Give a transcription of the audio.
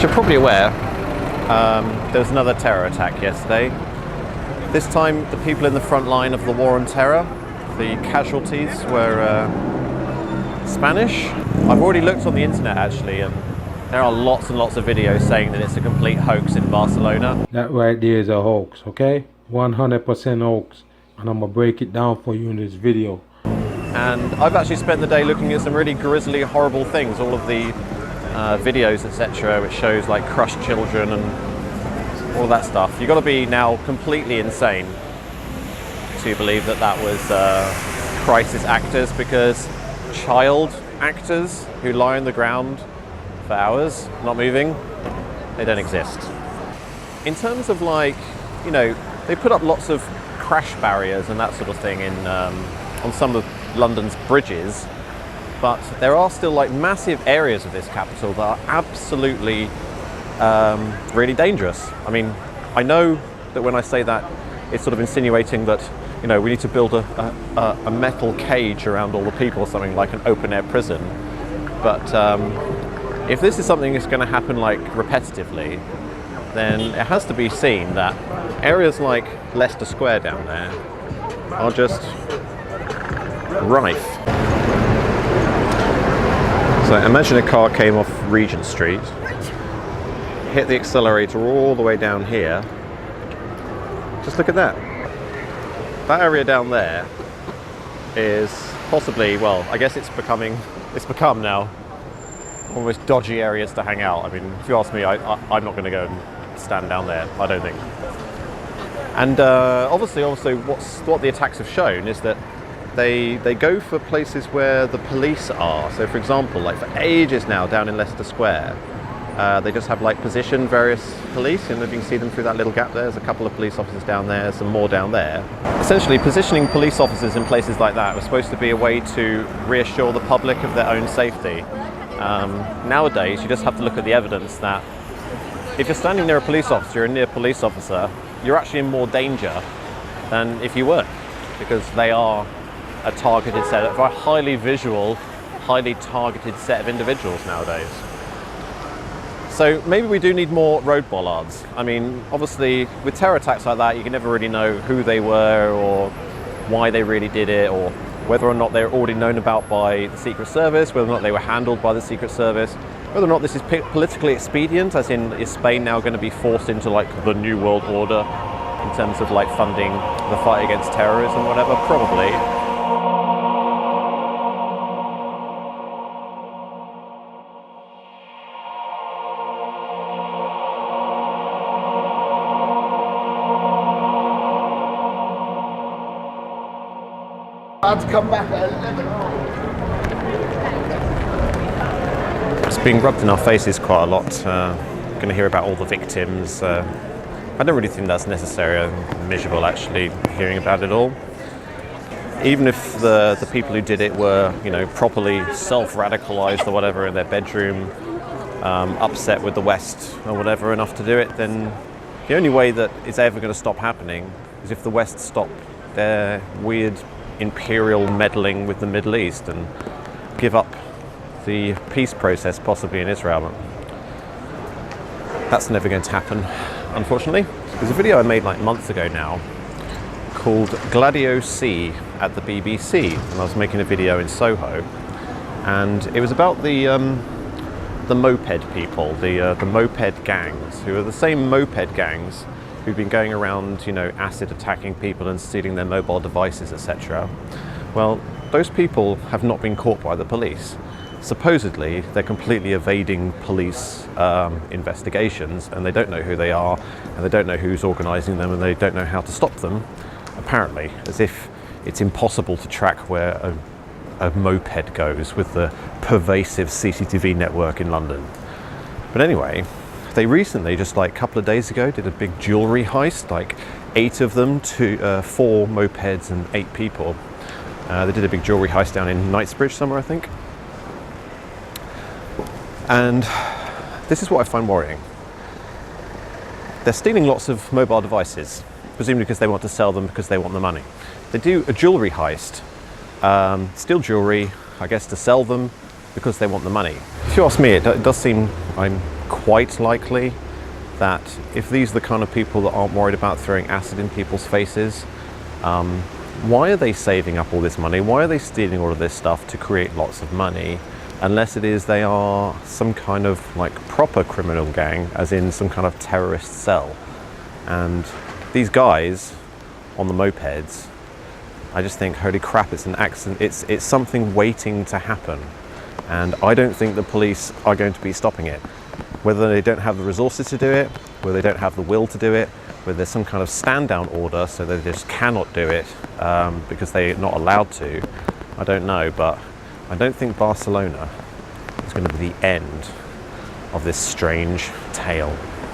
As you're probably aware, there was another terror attack yesterday. This time, the people in the front line of the war on terror, the casualties, were Spanish. I've already looked on the internet actually, and there are lots and lots of videos saying that it's a complete hoax in Barcelona. That right there is a hoax, okay? 100% hoax. And I'm gonna break it down for you in this video. And I've actually spent the day looking at some really grisly, horrible things. All of the videos, etc., which shows like crushed children and all that stuff. You've got to be now completely insane to believe that that was crisis actors, because child actors who lie on the ground for hours, not moving, they don't exist. In terms of like, you know, they put up lots of crash barriers and that sort of thing in on some of London's bridges, but there are still like massive areas of this capital that are absolutely really dangerous. I mean, I know that when I say that, it's sort of insinuating that, you know, we need to build a metal cage around all the people, or something like an open-air prison. But if this is something that's going to happen like repetitively, then it has to be seen that areas like Leicester Square down there are just rife. So imagine a car came off Regent Street, hit the accelerator all the way down here. Just look at that. That area down there is possibly, well, I guess it's become now almost dodgy areas to hang out. I mean, if you ask me, I'm not going to go and stand down there, I don't think. And obviously also what the attacks have shown is that they go for places where the police are. So for example, like for ages now down in Leicester Square, they just have like positioned various police, and if you can see them through that little gap there, there's a couple of police officers down there, some more down there. Essentially positioning police officers in places like that was supposed to be a way to reassure the public of their own safety. Nowadays you just have to look at the evidence that if you're standing near a police officer, you're a near police officer, you're actually in more danger than if you weren't, because they are a targeted set, a very highly visual, highly targeted set of individuals nowadays. So maybe we do need more road bollards. I mean, obviously with terror attacks like that, you can never really know who they were or why they really did it, or whether or not they're already known about by the Secret Service, whether or not they were handled by the Secret Service, whether or not this is politically expedient, as in, is Spain now going to be forced into like the New World Order in terms of like funding the fight against terrorism, whatever, probably. Lads, come back at 11. It's being rubbed in our faces quite a lot. Going to hear about all the victims. I don't really think that's necessary. I'm miserable actually hearing about it all. Even if the people who did it were, you know, properly self-radicalized or whatever in their bedroom, upset with the West or whatever enough to do it, then the only way that it's ever going to stop happening is if the West stop their weird imperial meddling with the Middle East and give up the peace process possibly in Israel. But that's never going to happen, unfortunately. There's a video I made like months ago now called Gladio C at the BBC, and I was making a video in Soho, and it was about the moped people, the moped gangs, who are the same moped gangs who've been going around, you know, acid attacking people and stealing their mobile devices, etc. Well, those people have not been caught by the police. Supposedly, they're completely evading police investigations, and they don't know who they are, and they don't know who's organising them, and they don't know how to stop them, apparently, as if it's impossible to track where a moped goes with the pervasive CCTV network in London. But anyway, they recently, just like a couple of days ago, did a big jewellery heist, like 8 of them, 4 mopeds and 8 people. They did a big jewellery heist down in Knightsbridge somewhere, I think. And this is what I find worrying. They're stealing lots of mobile devices, presumably because they want to sell them because they want the money. They do a jewellery heist, steal jewellery, I guess to sell them because they want the money. If you ask me, it does seem, I'm quite likely that if these are the kind of people that aren't worried about throwing acid in people's faces, why are they saving up all this money? Why are they stealing all of this stuff to create lots of money? Unless it is they are some kind of like proper criminal gang, as in some kind of terrorist cell. And these guys on the mopeds, I just think, holy crap, it's an accident. It's something waiting to happen. And I don't think the police are going to be stopping it. Whether they don't have the resources to do it, whether they don't have the will to do it, whether there's some kind of stand down order so they just cannot do it because they're not allowed to, I don't know. But I don't think Barcelona is going to be the end of this strange tale.